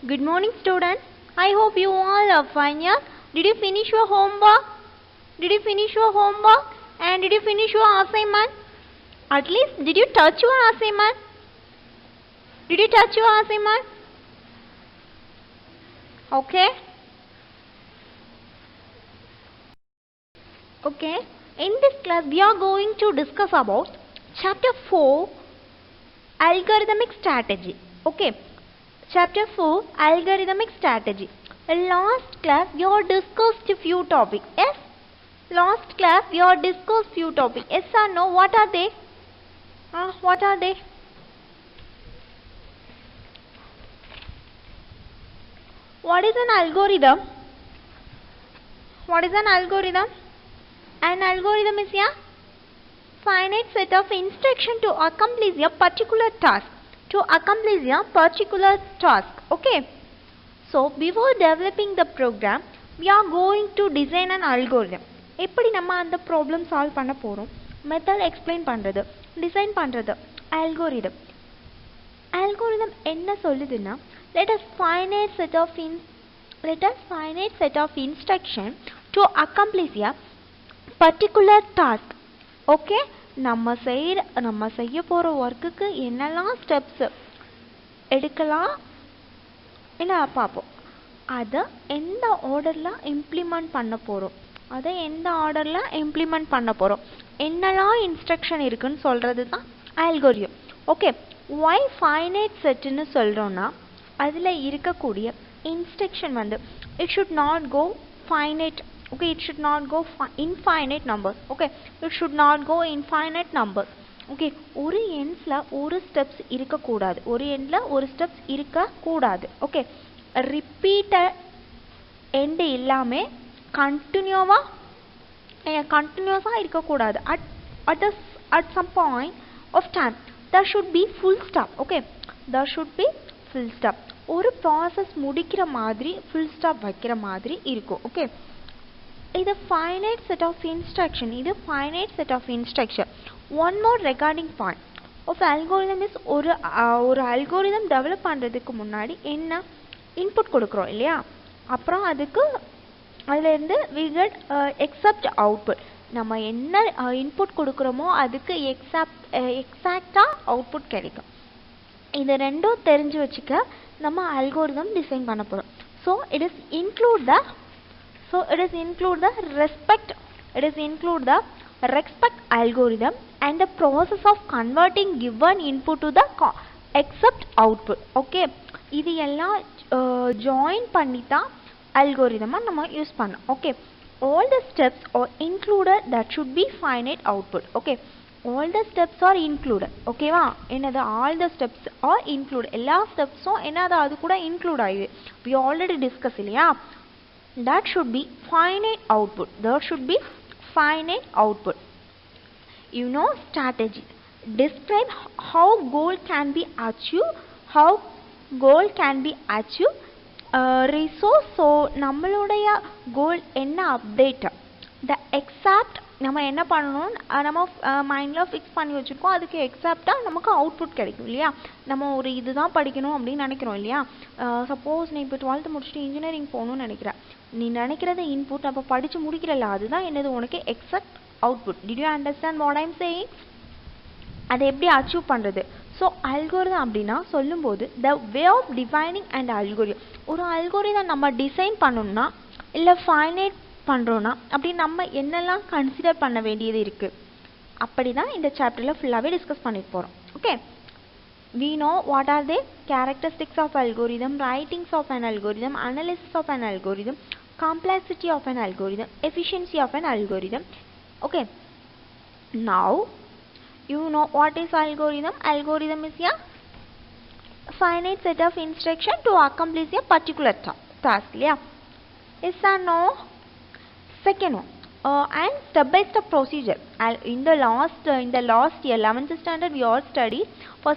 Good morning, students. I hope you all are fine. Yeah? Did you finish your homework? Did you finish your homework? And did you finish your assignment? At least, did you touch your assignment? Did you touch your assignment? Okay. Okay. In this class, we are going to discuss about Chapter 4, Algorithmic Strategy. Okay. Chapter 4, Algorithmic Strategy. Last class, we have discussed a few topics. Yes? Last class, we have discussed few topics. Yes or no? What are they? What are they? What is an algorithm? What is an algorithm? An algorithm is a finite set of instructions to accomplish a particular task. Okay. So before developing the program, we are going to design an algorithm. எப்படி நம்ம அந்த problem solve பண்ண போறோம், method explain பண்றது, design பண்றது, algorithm என்ன சொல்லுதுன்னா, let us finite set of instruction to accomplish a particular task. Okay, நம்ம செய்ய போற ஒர்க்குக்கு என்னெல்லாம் ஸ்டெப்ஸ் எடுக்கலாம் என்ன பார்ப்போம். அதை எந்த ஆர்டரில் இம்ப்ளிமெண்ட் பண்ண போகிறோம், என்னெல்லாம் இன்ஸ்ட்ரக்ஷன் இருக்குன்னு சொல்கிறது தான் அல்கோரிதம். ஓகே, ஒய் ஃபைனைட் செட்டுன்னு சொல்கிறோன்னா, அதில் இருக்கக்கூடிய இன்ஸ்ட்ரக்ஷன் வந்து it should not go finite. Okay, it should not go infinite numbers. Okay, it should not go infinite numbers. Okay, ஒரு எண்ட்ல ஒரு ஸ்டெப்ஸ் இருக்க கூடாது. Okay, ரிப்பீட்டட் எண்ட் இல்லாம கண்டினியூஸா இருக்க கூடாது. at some point of time there should be full stop. Okay, there should be full stop. ஒரு ப்ராசஸ் முடிக்கிற மாதிரி full stop வைக்கிற மாதிரி இருக்கும். Okay, இது finite set of instruction. One more regarding point of algorithm is ஒரு algorithm develop பண்றதுக்கு முன்னாடி என்ன இன்புட் கொடுக்கிறோம் இல்லையா, அப்புறம் அதுல இருந்து we get accept output. நம்ம என்ன இன்புட் கொடுக்கிறோமோ அதுக்கு எக்ஸாக்ட்டா அவுட்புட் கிடைக்கும். இது ரெண்டும் தெரிஞ்சு வச்சுக்க நம்ம algorithm டிசைன் பண்ண போறோம். So it is include the respect algorithm and the process of converting given input to the accept output. Okay, இது எல்லாம் join பண்ணி தான் algorithm நம்ம யூஸ் பண்ணோம். Okay, all the steps are included that should be finite output. Okay, all the steps are included. Okay வா, என்னது all the steps are included, எல்லா ஸ்டெப்ஸும் என்னது அது கூட include ஆயிடுது. we already discuss இல்லையா, that should be finite output. You know, strategy describe how goal can be achieved. Resource. So நம்மளுடைய கோல் என்ன அப்டேட், the exact நம்ம என்ன பண்ணணும் நம்ம மைண்டில் ஃபிக்ஸ் பண்ணி வச்சுருக்கோம், அதுக்கு எக்ஸாக்டாக நமக்கு அவுட்புட் கிடைக்கும் இல்லையா. நம்ம ஒரு இதுதான் படிக்கணும் அப்படின்னு நினைக்கிறோம் இல்லையா. சப்போஸ் நீ இப்போ 12th முடிச்சுட்டு இன்ஜினியரிங் போகணும்னு நினைக்கிறேன், நீ நினைக்கிறது இன்புட், அப்போ படித்து முடிக்கிறல்ல, அதுதான் என்னது உனக்கு exact output. Did you understand what I am saying? அதை எப்படி அச்சீவ் பண்ணுறது? ஸோ அல்கோரிதம் அப்படின்னா சொல்லும்போது the way of defining and algorithm. ஒரு அல்கோரிதம் நம்ம டிசைன் பண்ணணும்னா இல்லை ஃபைனைட் பண்ணுறோன்னா அப்படி நம்ம என்னெல்லாம் கன்சிடர் பண்ண வேண்டியது இருக்குது, அப்படி தான் இந்த சாப்டரில் ஃபுல்லாகவே டிஸ்கஸ் பண்ணிட்டு போகிறோம். Okay, we know what are the characteristics of algorithm, writings of an algorithm, analysis of an algorithm, complexity of an algorithm, efficiency of an algorithm. Okay, now you know what is algorithm. Algorithm is a finite set of instruction to accomplish a particular task. Yeah, yes or no? Second one, and step by step procedure. In the last year 11th standard we all studied for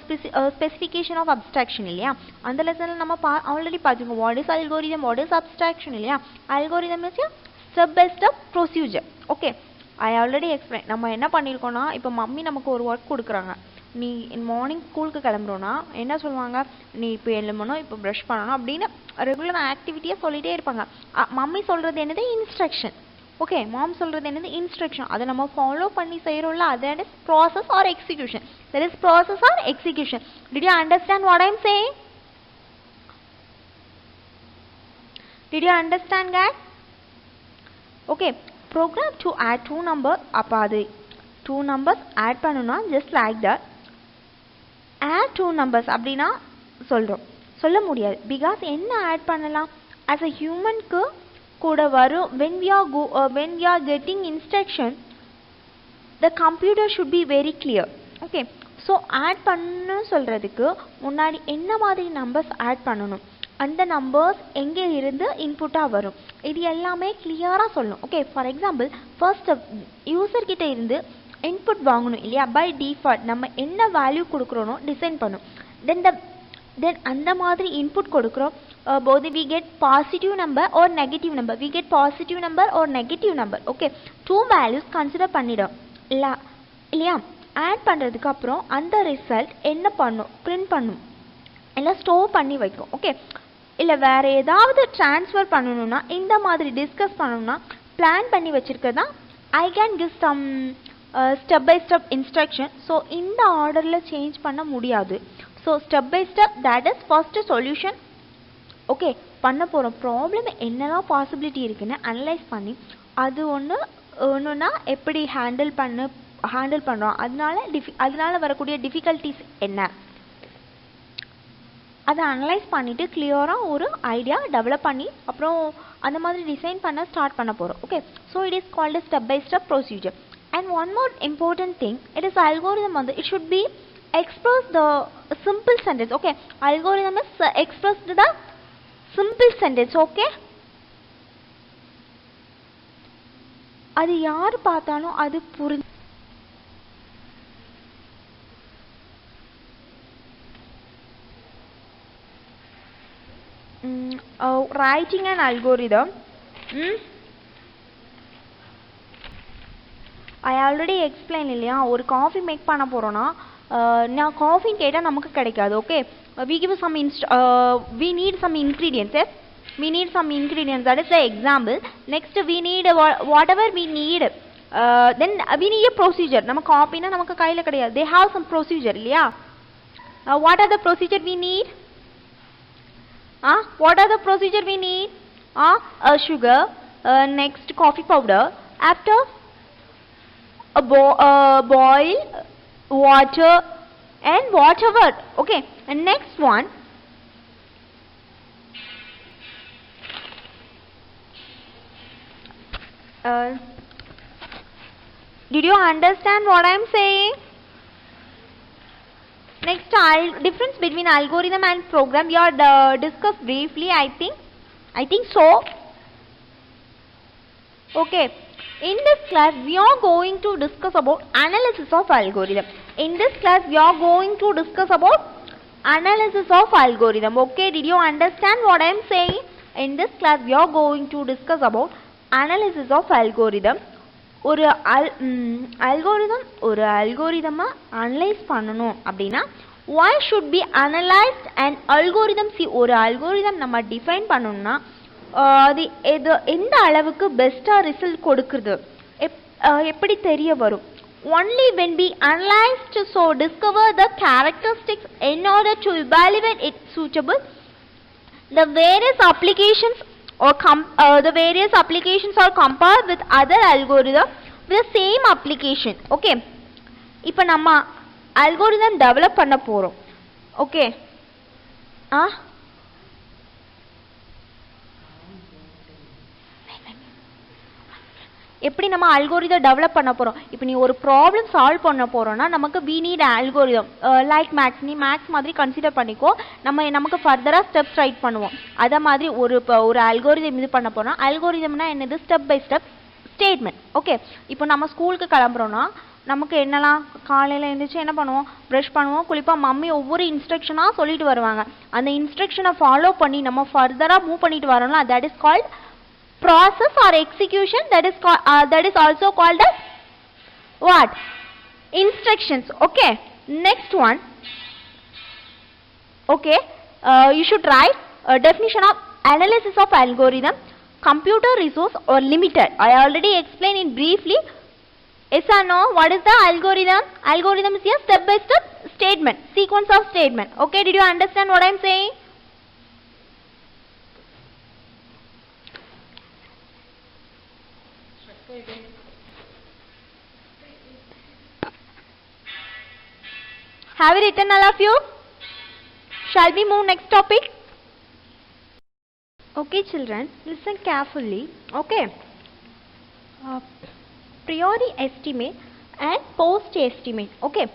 specification of abstraction இல்லையா. அந்த லெசனில் நம்ம already பார்த்துருக்கோம் what is algorithm, what is abstraction இல்லையா. algorithm is a step by step procedure. Okay, I already explained. நம்ம என்ன பண்ணியிருக்கோம்னா, இப்போ mummy நமக்கு ஒரு ஒர்க் கொடுக்குறாங்க, நீ மார்னிங் ஸ்கூலுக்கு கிளம்புறோன்னா என்ன சொல்லுவாங்க, நீ இப்போ எழும்பணும், இப்போ ப்ரஷ் பண்ணணும் அப்படின்னு ரெகுலர் ஆக்டிவிட்டியாக சொல்லிகிட்டே இருப்பாங்க. மம்மி சொல்கிறது என்னது, இன்ஸ்ட்ரக்ஷன். ஓகே, மாம் சொல்கிறது என்னது, இன்ஸ்ட்ரக்ஷன். அதை நம்ம ஃபாலோ பண்ணி செய்கிறோம்ல, that is process or execution. That is process or execution. Did you understand what I am saying? Did you understand that? Okay, program to add two numbers. அப்போ அது two numbers add பண்ணணும்னா just like that. add two numbers அப்படின்னா சொல்ல முடியாது. Because என்ன add பண்ணலாம், as a humanக்கு கூட வரும். when we are getting instruction, the computer should be very clear. okay, so add பண்ணு சொல்றதுக்கு முன்னாடி என்ன மாதிரி நம்பர்ஸ் ஆட் பண்ணணும், அந்த நம்பர்ஸ் எங்கே இருந்து இன்புட்டாக வரும், இது எல்லாமே கிளியராக சொல்லணும். Okay, for example first user கிட்ட இருந்து இன்புட் வாங்கணும் இல்லையா, பை டிஃபால்ட் நம்ம என்ன வேல்யூ கொடுக்குறோனோ டிசைன் பண்ணும். தென் அந்த மாதிரி இன்புட் கொடுக்குறோம் போது we get positive number or negative number, we get positive number or negative number. Okay, two values consider பண்ணிடும் இல்லையா. ஆட் பண்ணுறதுக்கு அப்புறம் அந்த ரிசல்ட் என்ன பண்ணும், பிரிண்ட் பண்ணும் இல்லை ஸ்டோர் பண்ணி வைக்கும். ஓகே, இல்லை வேறு ஏதாவது ட்ரான்ஸ்ஃபர் பண்ணணும்னா இந்த மாதிரி டிஸ்கஸ் பண்ணணும்னா பிளான் பண்ணி வச்சுருக்கிறது தான் I can give some step by step instruction. So இந்த ஆர்டரில் சேஞ்ச் பண்ண முடியாது. So step by step that is first solution. Okay, பண்ண போகிறோம் ப்ராப்ளம் என்னெல்லாம் பாசிபிலிட்டி இருக்குன்னு அனலைஸ் பண்ணி அது ஒன்றுனா எப்படி ஹேண்டில் பண்ணுறோம், அதனால வரக்கூடிய டிஃபிகல்ட்டிஸ் என்ன, அதை அனலைஸ் பண்ணிவிட்டு கிளியராக ஒரு ஐடியா டெவலப் பண்ணி அப்புறம் அந்த மாதிரி டிசைன் பண்ண ஸ்டார்ட் பண்ண போகிறோம். Okay, so it is called step by step procedure. And one more important thing, it is algorithm வந்து it should be express the simple sentence. okay, algorithm is expressed the simple sentence. okay, அது யார் பார்த்தாலும் அது புரிஞ்சு writing an algorithm. I already explained இல்லையா, ஒரு coffee make பண்ண போகிறோன்னா நான் காஃபி கேட்டால் நமக்கு கிடைக்காது. Okay, we give some we need some ingredients. yes, we need some ingredients, that is the example. next we need whatever we need, then we need a procedure. நம்ம காஃபினா நமக்கு கையில் கிடையாது, they have some procedure இல்லையா. what are the procedure we need? what are the procedure we need? sugar, next coffee powder, after boil water and whatever. okay, and next one, did you understand what I am saying? next, difference between algorithm and program we are discussed briefly. I think so. okay, in this class we are going to discuss about analysis of algorithm. In this class we are going to discuss about analysis of algorithm. okay, did you understand what I am saying? In this class we are going to discuss about analysis of algorithm. ஒரு algorithm analyse பண்ணணும் அப்படின்னா why should be analyzed an algorithm? see, ஒரு algorithm நம்ம define பண்ணணும்னா அது எந்த அளவுக்கு பெஸ்ட்டாக ரிசல்ட் கொடுக்குறது எப்படி தெரிய வரும். only when we analyzed, so discover the characteristics in order to evaluate it suitable. the various applications are compared with other algorithm with the same application. okay, இப்போ நம்ம algorithm develop பண்ண போகிறோம். okay, எப்படி நம்ம அல்கோரிதம் டெவலப் பண்ண போகிறோம். இப்போ நீ ஒரு ப்ராப்ளம் சால்வ் பண்ண போகிறோன்னா நமக்கு we need algorithm. Like max, நீ மேக்ஸ் மாதிரி கன்சிடர் பண்ணிக்கோ. நமக்கு ஃபர்தராக ஸ்டெப்ஸ் ரைட் பண்ணுவோம். அதே மாதிரி ஒரு அல்கோரிதம் இது பண்ண போகிறோம். அல்கோரிதம்னா என்னது, step by step statement. Okay, இப்போ நம்ம ஸ்கூலுக்கு கிளம்புறோன்னா நமக்கு என்னெல்லாம் காலையில் எழுந்திரிச்சு என்ன பண்ணுவோம், ப்ரஷ் பண்ணுவோம், குளிப்போம். மம்மி ஒவ்வொரு இன்ஸ்ட்ரக்ஷனாக சொல்லிட்டு வருவாங்க. அந்த இன்ஸ்ட்ரக்ஷனை ஃபாலோ பண்ணி நம்ம ஃபர்தராக மூவ் பண்ணிட்டு வரோம்னா that is called process or execution. that is also called as what, instructions. okay, Next one, okay, you should write a definition of analysis of algorithm, computer resource or limited. I already explained it briefly. Yes or no? What is the algorithm? Algorithm is a step-by-step statement, sequence of statement. Okay, did you understand what I am saying? Have you written, all of you? Shall we move next topic? Okay children, listen carefully. Okay, priori estimate and post estimate. Okay,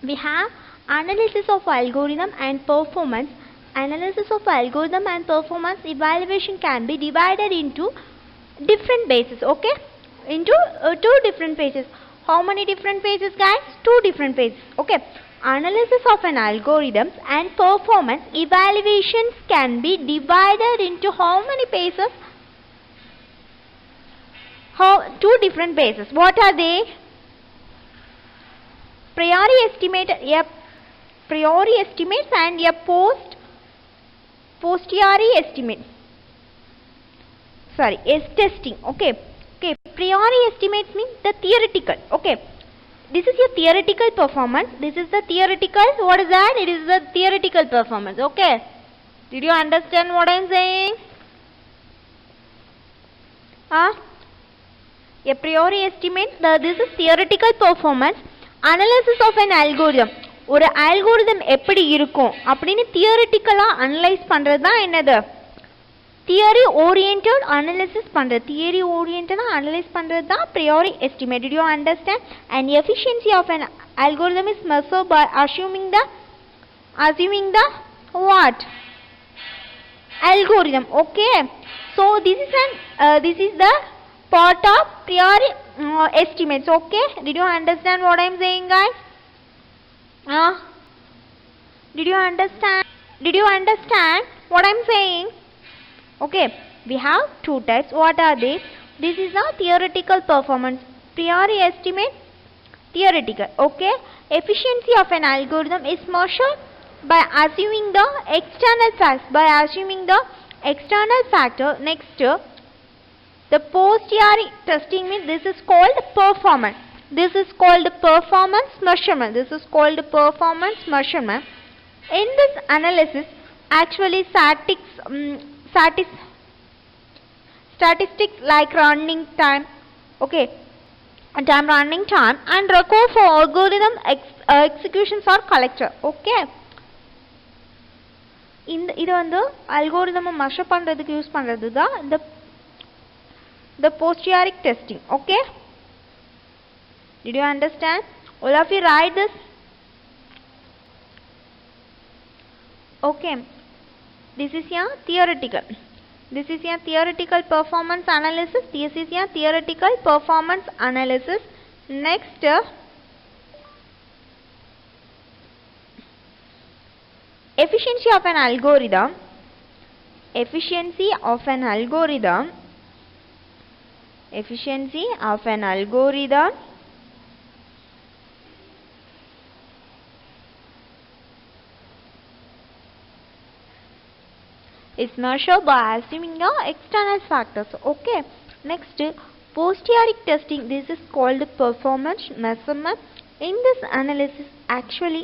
we have analysis of algorithm and performance. Analysis of algorithm and performance evaluation can be divided into different bases. Okay, into two different pages. How many different pages, guys? Two different pages. Okay, analysis of an algorithm and performance evaluations can be divided into how many pages? Two different bases. What are they? Priori estimate, priori estimates and a posteriori estimate. Sorry, testing. Okay, priori estimates means the theoretical. Okay, this is your theoretical performance. This is the theoretical. What is that? It is the theoretical performance. Okay, did you understand what I am saying? A priori estimate, this is theoretical performance. Analysis of an algorithm, ஒரு algorithm எப்படி இருக்கும் அப்படின்னு தியரிட்டிக்கலா analyse பண்றது தான் என்னது? Theory oriented analysis பண்றது. Theory ஓரியன்டடா analyse பண்றது தான் priori estimate. Did you understand? And efficiency of an algorithm is measured by assuming the what? Algorithm. Okay, so this is the part of priori estimates. Okay, did you understand what I am saying, guys? Did you understand what I am saying? Okay, we have two types. What are they? This is a theoretical performance. Priori estimate, theoretical. Okay, efficiency of an algorithm is measured by assuming the external facts. Next, the posteriori testing means this is called performance. This is called performance measurement. In this analysis, actually statistics like running time, okay, running time and record for algorithm executions are collected. Okay, இது வந்து algorithm measure பண்றதுக்கு use பண்றது தான் the posteriori testing. Okay, did you understand? All of you write this. Okay, this is your theoretical. Performance analysis. This is your theoretical performance analysis. Next, efficiency of an algorithm. Efficiency of an algorithm is measured by assuming the external factors. Okay, next, posteriori testing. This is called performance measurement. In this analysis, actually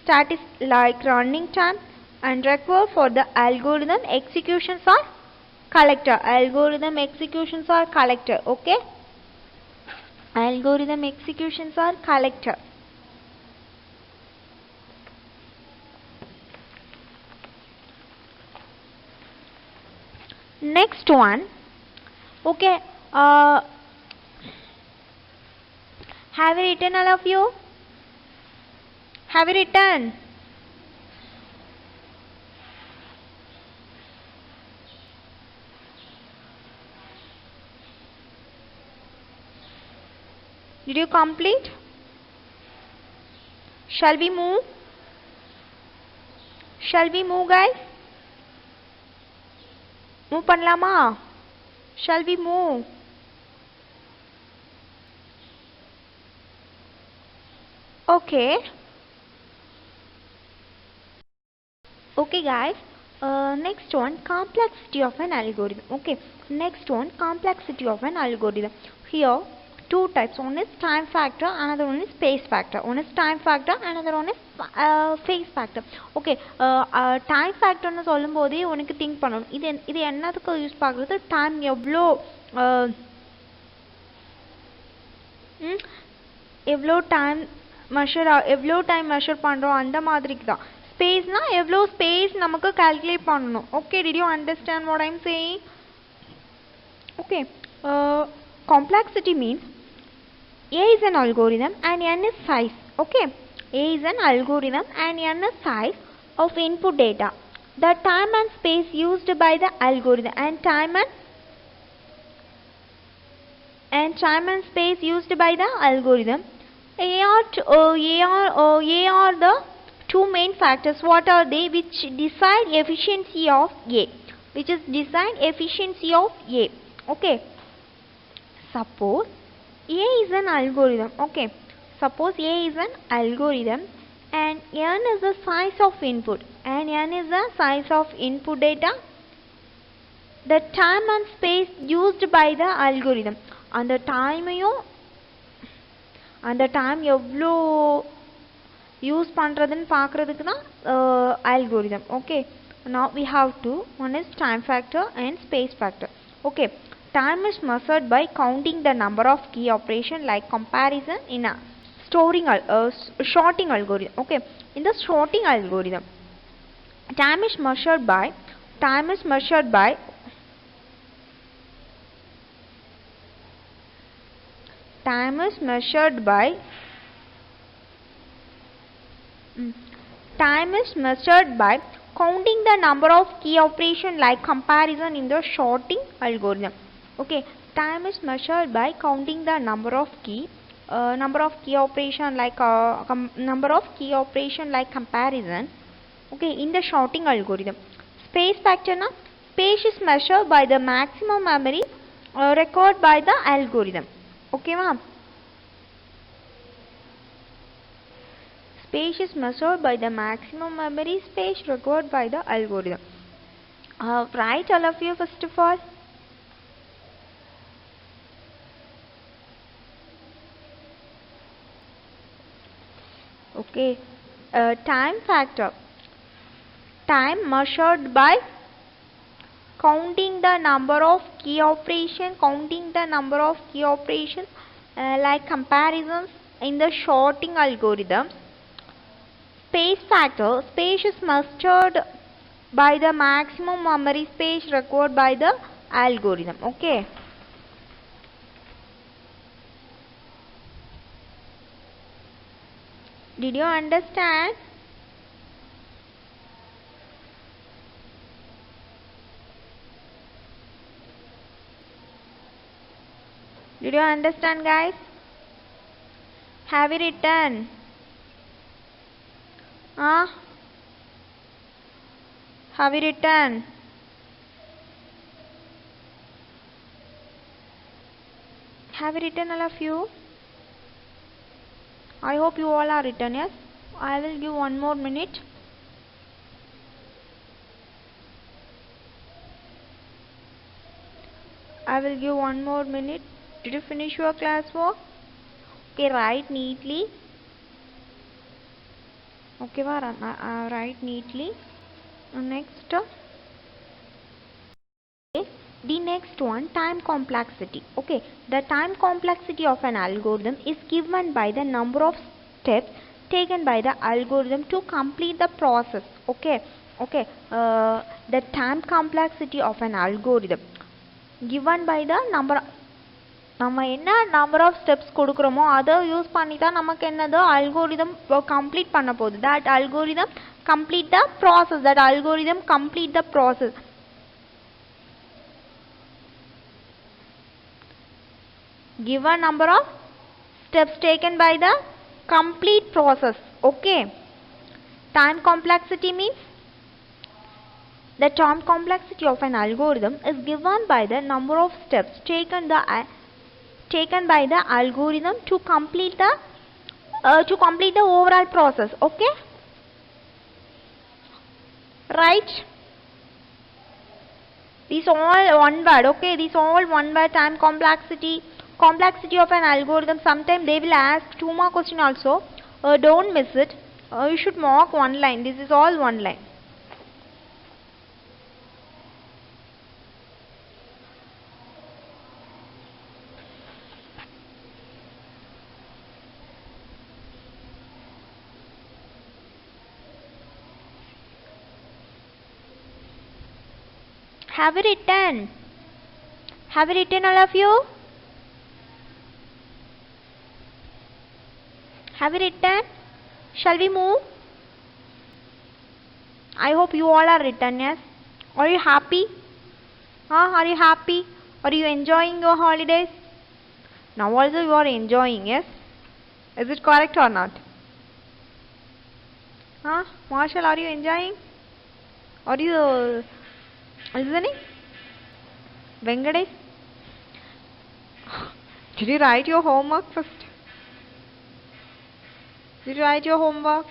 statistics like running time and record for the algorithm executions are collected. Okay, algorithm executions are collected. Next one, okay, have you written, all of you? Have you written? Did you complete? Shall we move, guys? Move பண்ணலாமா? Shall we move? Okay, Okay guys, next one, complexity of an algorithm. Okay, next one, complexity of an algorithm. Here two types, one is time factor, another one is space factor. One is time factor, another one is phase factor. Okay, time factor னு சொல்லும்போதே உனக்கு think பண்ணணும், இது என்னதுக்கு use பார்க்குறது, time எவ்வளோ எவ்வளோ time measure பண்ணுறோம் அந்த மாதிரிக்கு தான். ஸ்பேஸ்னா எவ்வளோ ஸ்பேஸ் நமக்கு கால்குலேட் பண்ணணும். Okay, did you understand what I am saying? Okay, complexity means A is an algorithm and N is size. Okay, A is an algorithm and N is size of input data. The time and space used by the algorithm and time and space used by the algorithm. A are the two main factors. What are they? Which decide efficiency of A. Which is decide efficiency of A. Okay. Suppose A is an algorithm. Okay. Suppose A is an algorithm and N is the size of input and N is the size of input data. The time and space used by the algorithm. அந்த time எவ்வளோ use பண்ணுறதுன்னு பார்க்குறதுக்கு தான் algorithm. Okay, now we have two, one is time factor and space factor. Okay, time is measured by counting the number of key operation like comparison in a sorting algorithm. Okay, in the sorting algorithm time is measured by time is measured by counting the number of key operation like comparison in the sorting algorithm. Okay, time is measured by counting the number of key operation like comparison. Okay, in the sorting algorithm. Space factor na, space is measured by the maximum memory required by the algorithm. Okay ma'am, space is measured by the maximum memory space required by the algorithm. Right, all of you, first of all. Okay, time factor, time measured by counting the number of key operations like comparisons in the sorting algorithm. Space factor, space is measured by the maximum memory space required by the algorithm. Okay, did you understand? Did you understand guys? Have you written? Have you written? Have you written, all of you? I hope you all are written. Yes, I will give one more minute. I will give one more minute. Did you finish your classwork? Okay, write neatly. Okay, write neatly. Next, the next one, time complexity. Okay, the time complexity of an algorithm is given by the number of steps taken by the algorithm to complete the process. Okay, the time complexity of an algorithm given by the number நம்ம என்ன number of steps கொடுக்குறோமோ அதை use பண்ணி தான் நமக்கு என்னது algorithm complete பண்ண போகுது. That algorithm complete the process. Given number of steps taken by the complete process. Okay, time complexity means the time complexity of an algorithm is given by the number of steps taken by the algorithm to complete the overall process. Okay, right? These all one word, okay? These all one word. Time complexity of an algorithm. Sometimes they will ask 2 more question also. Don't miss it. You should mark one line. This is all one line. Have you written? Have you written, all of you? Have you written? Shall we move? I hope you all are written, yes? Are you happy? Are you happy? Are you enjoying your holidays? Now also you are enjoying, yes? Is it correct or not? Marshall, are you enjoying? Are you listening? Venkatesh? Did you write your homework first? Did you write your homework?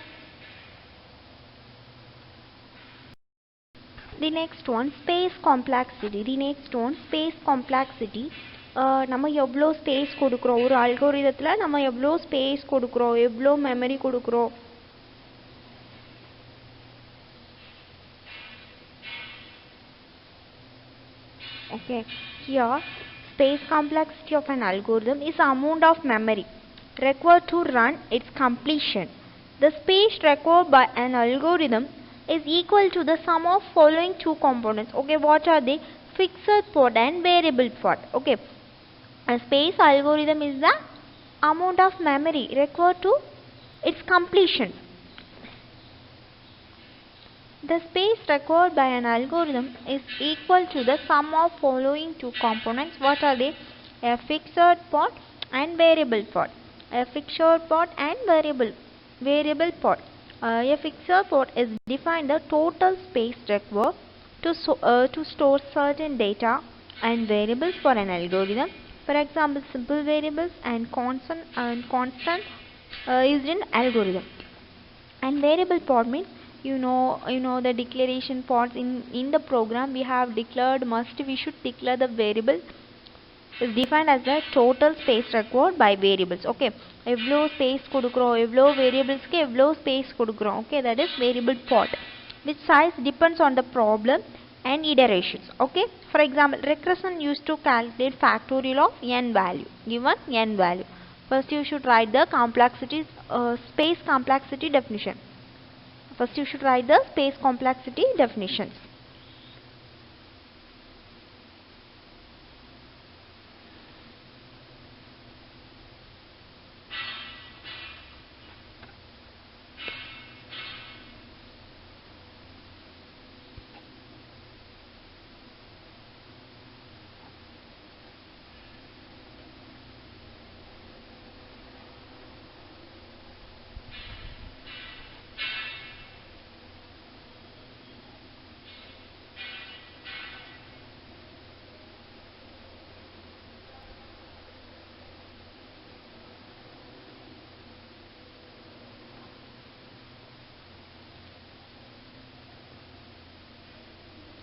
The next one, space complexity. நம்ம எவ்வளோ space கொடுக்குறோம் ஒரு அல்கோரிதத்தில், நம்ம எவ்வளோ space கொடுக்குறோம், எவ்வளோ memory கொடுக்குறோம். Okay, here space complexity of an algorithm is the amount of memory required to run its completion. The space required by an algorithm is equal to the sum of following two components. Okay, what are they? Fixed part and variable part. Okay, a space algorithm is the amount of memory required to its completion. The space required by an algorithm is equal to the sum of following two components. What are they? A fixed part and variable part. A fixed part and variable part. A fixed part is defined the total space required to store certain data and variables for an algorithm. For example, simple variables and constant used in algorithm. And variable part means you know the declaration parts in the program we have declared we should declare the variable is defined as the total space required by variables. Okay, evlo space kodukrom, evlo variables ku evlo space kodukrom. Okay, that is variable part, which size depends on the problem and iterations. Okay, for example, regression used to calculate factorial of n value, given n value. First you should write the space complexity definition. First you should write the space complexity definitions.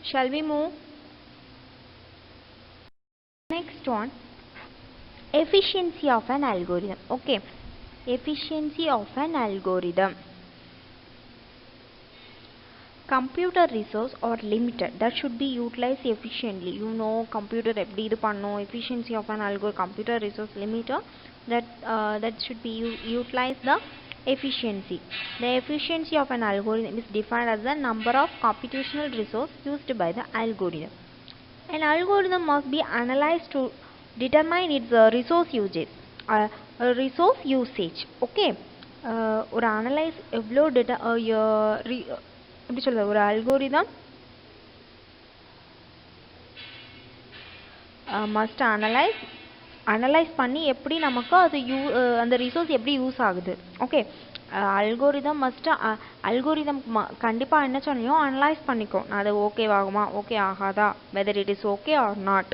Shall we move? Next one, efficiency of an algorithm. Okay, efficiency of an algorithm. Computer resource are limited, that should be utilized efficiently. You know computer eppadi idu pannom, efficiency of an algorithm, computer resource limiter, that should be utilize the efficiency. The efficiency of an algorithm is defined as the number of computational resource used by the algorithm. An algorithm must be analyzed to determine its resource usage. Okay, ஒரு analyse எவ்வளோ data எப்படி சொல்கிறது, ஒரு algorithm must analyse பண்ணி எப்படி நமக்கு அது அந்த ரிசோர்ஸ் எப்படி யூஸ் ஆகுது. ஓகே, அல்கோரிதம் கண்டிப்பாக என்ன சொன்னியும் அனலைஸ் பண்ணிக்கோ, அது ஓகேவாகுமா ஓகே ஆகாதா, whether it is okay or not,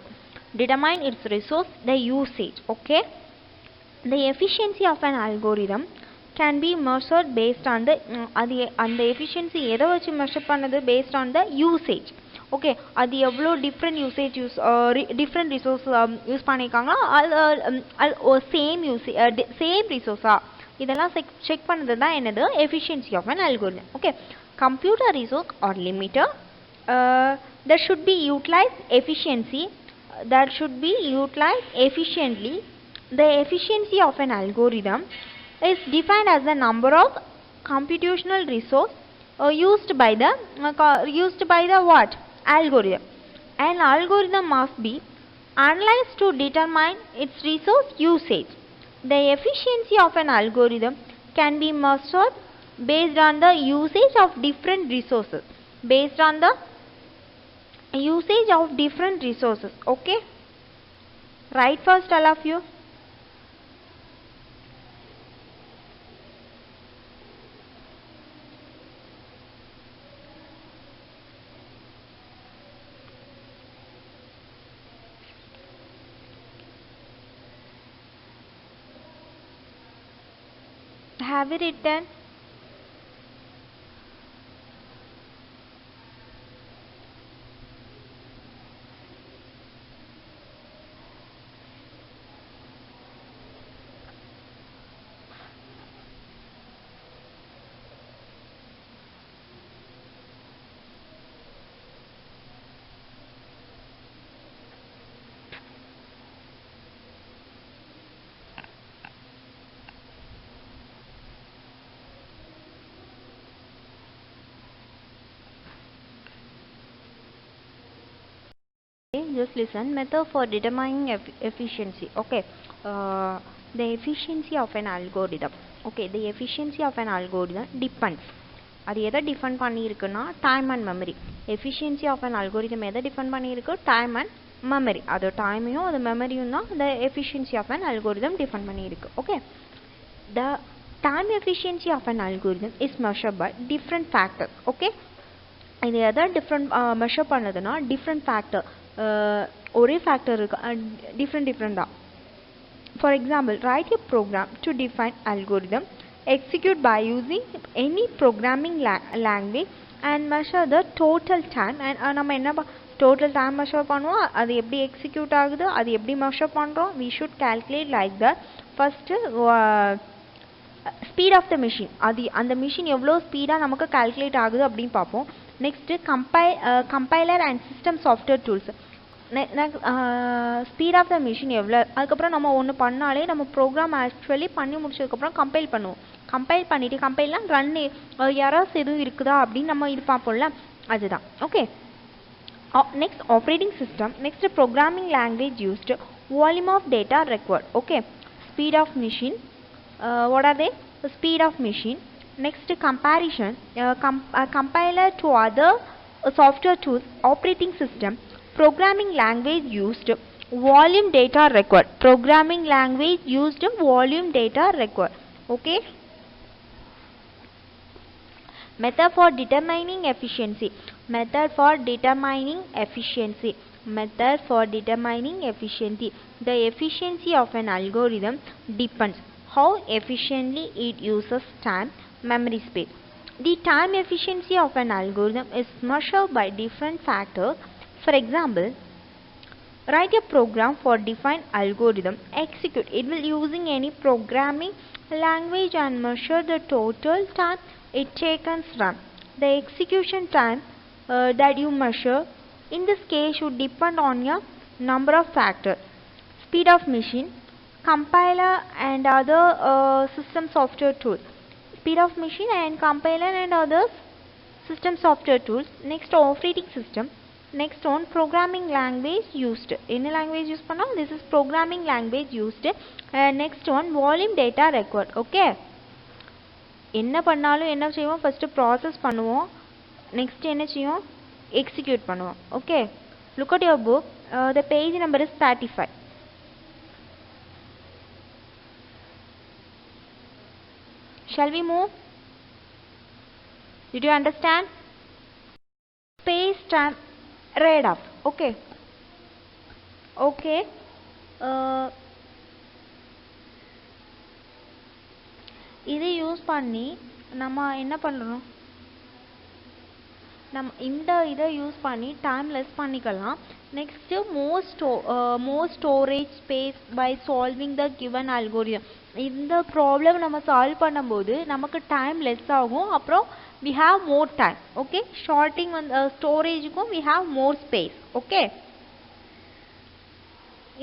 determine its resource, the usage. Okay, the efficiency of an algorithm can be measured based on the அந்த efficiency எதை வச்சு measure பண்ணது based on the usage. Okay, அது எவ்வளோ different usage different resource use பண்ணியிருக்காங்களோ அது same ரிசோர்ஸா இதெல்லாம் செக் பண்ணது தான் என்னது efficiency of an algorithm. Okay, computer resource are limited that should be utilized efficiently. The efficiency of an algorithm is defined as the number of computational resource used by the what algorithm. An algorithm must be analyzed to determine its resource usage. The efficiency of an algorithm can be measured based on the usage of different resources. Okay, right first all of you. Have you written? Just listen. Method for determining efficiency. Okay, the efficiency of an algorithm. Okay, the efficiency of an algorithm depends. அது எதை define பண்ணியிருக்குன்னா time and memory. Efficiency of an algorithm எதை define பண்ணியிருக்கு? Time and memory. அது டைமையும் அது மெமரியும் தான் the efficiency of an algorithm define பண்ணியிருக்கு. Okay, the time efficiency of an algorithm is measured by different factors. Okay, இது எதை டிஃப்ரெண்ட் மெஷர் பண்ணதுன்னா டிஃப்ரெண்ட் ஃபேக்டர். ஒரே ஃபேக்டர் இருக்கு, டிஃப்ரெண்ட் தான். For example, write a program to define algorithm, execute by using any programming language and measure the total time. And நம்ம என்ன total time measure பண்ணுவோம், அது எப்படி எக்ஸிக்யூட் ஆகுது, அது எப்படி measure பண்ணுறோம். We should calculate like that. First speed of the machine, அது அந்த மிஷின் எவ்வளோ ஸ்பீடாக நமக்கு கால்குலேட் ஆகுது அப்படின்னு பார்ப்போம். Next compiler and system software tools. Speed of the machine எவ்வளோ. அதுக்கப்புறம் நம்ம ஒன்று பண்ணாலே நம்ம ப்ரோக்ராம் ஆக்சுவலி பண்ணி முடிச்சதுக்கப்புறம் கம்பைல் பண்ணுவோம். கம்பைல் பண்ணிவிட்டு கம்பைல்லாம் ரன் எரர்ஸ் எதுவும் இருக்குதா அப்படின்னு நம்ம இது பார்ப்போம்ல, அதுதான். Okay, next operating system. Next programming language used, volume of data required. Okay, speed of machine, what are they? The speed of machine. Next comparison, compiler to other software tools, operating system, programming language used, volume data required. Programming language used, volume data required. Okay, method for determining efficiency. Method for determining efficiency. The efficiency of an algorithm depends how efficiently it uses time, memory space. The time efficiency of an algorithm is measured by different factors. For example, write a program for defined algorithm, execute it will using any programming language and measure the total time it takes run. The execution time that you measure in this case should depend on a number of factors: speed of machine, compiler and other system software tools. Speed of machine and compiler and other system software tools. Next, operating system. Next one, programming language used. Any language use panna, this is programming language used. Next one, volume data required. Okay, என்ன பண்ணாலும் என்ன செய்வோம், first process பண்ணுவோம், next என்ன செய்வோம், execute பண்ணுவோம். Okay, look at your book. The page number is 35. Shall we move? Did you understand? Space time read off. Okay. Okay. இதை use பண்ணி நம்ம என்ன பண்ணுறோம், நம்ம இந்த இதை யூஸ் பண்ணி டைம் லெஸ் பண்ணிக்கலாம். Next more storage space by solving the given algorithm. இந்த ப்ராப்ளம் நம்ம சால்வ் பண்ணும்போது நமக்கு டைம் லெஸ் ஆகும், அப்புறம் we have more time. okay, shorting வந்து ஸ்டோரேஜுக்கும் we have more space. okay,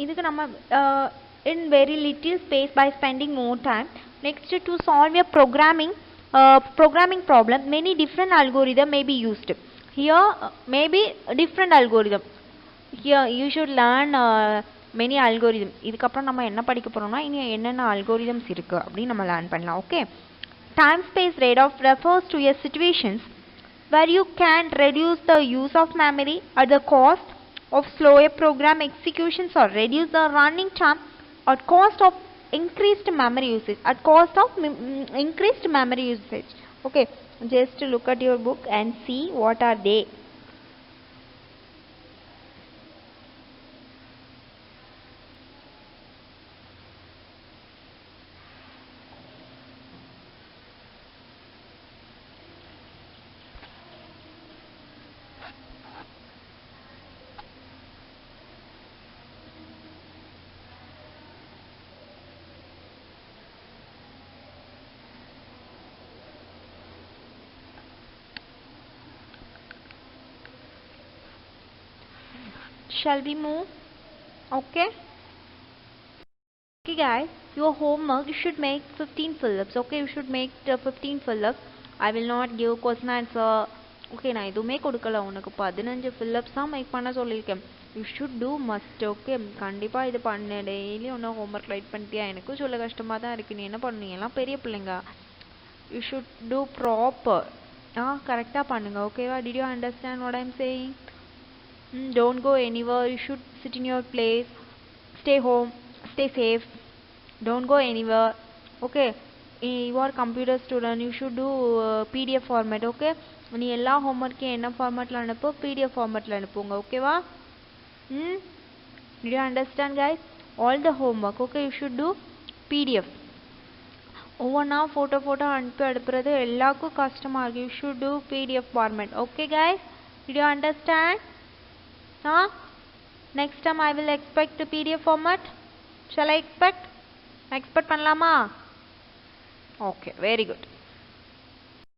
இதுக்கு நம்ம in very little space by spending more time. Next, to solve a programming problem, many different algorithm may be used. Here maybe different algorithm. Here you should learn many algorithm. இதுக்கு அப்புறம் நம்ம என்ன படிக்க போறோம்னா இனி என்னென்ன algorithms இருக்கு அப்படி நம்ம லேர்ன் பண்ணலாம். Okay, time space trade-off refers to a situations where you can reduce the use of memory at the cost of slower program executions or reduce the running time at cost of increased memory usage. Okay, just look at your book and see what are they. Shall we move? Okay. Okay guys, your homework, you should make 15 fill-ups. Okay, you should make the 15 fill-ups. I will not give question answer. Okay, நான் எதுவுமே கொடுக்கல உனக்கு 15 fill-ups தான் make பண்ண சொல்லியிருக்கேன். You should do must. okay, கண்டிப்பா இது பண்ணு. டெய்லி ஒன்று ஹோம்ஒர்க் ரைட் பண்ணிட்டியா? எனக்கும் சொல்ல கஷ்டமா தான் இருக்கு. நீ என்ன பண்ணுங்க, எல்லாம் பெரிய பிள்ளைங்க. You should do proper. கரெக்டா பண்ணுங்க. ஓகேவா? Did you understand what I am saying? Don't go anywhere. You should sit in your place. Stay home. Stay safe. Don't go anywhere. Okay, you are computer student. You should do PDF format. okay, நீ எல்லா ஹோம்ஒர்க்கையும் என்ன ஃபார்மேட்டில் அனுப்பு, PDF ஃபார்மேட்டில் அனுப்புங்க. ஓகேவா? Did you understand guys? All the homework. okay, you should do PDF. ஒவ்வொன்றா photo அனுப்புறது எல்லாருக்கும் கஷ்டமாக இருக்கு. You should do PDF format. okay guys, did you understand? Next time I will expect the PDF format. Shall I expect பண்ணலாமா? Okay, very good.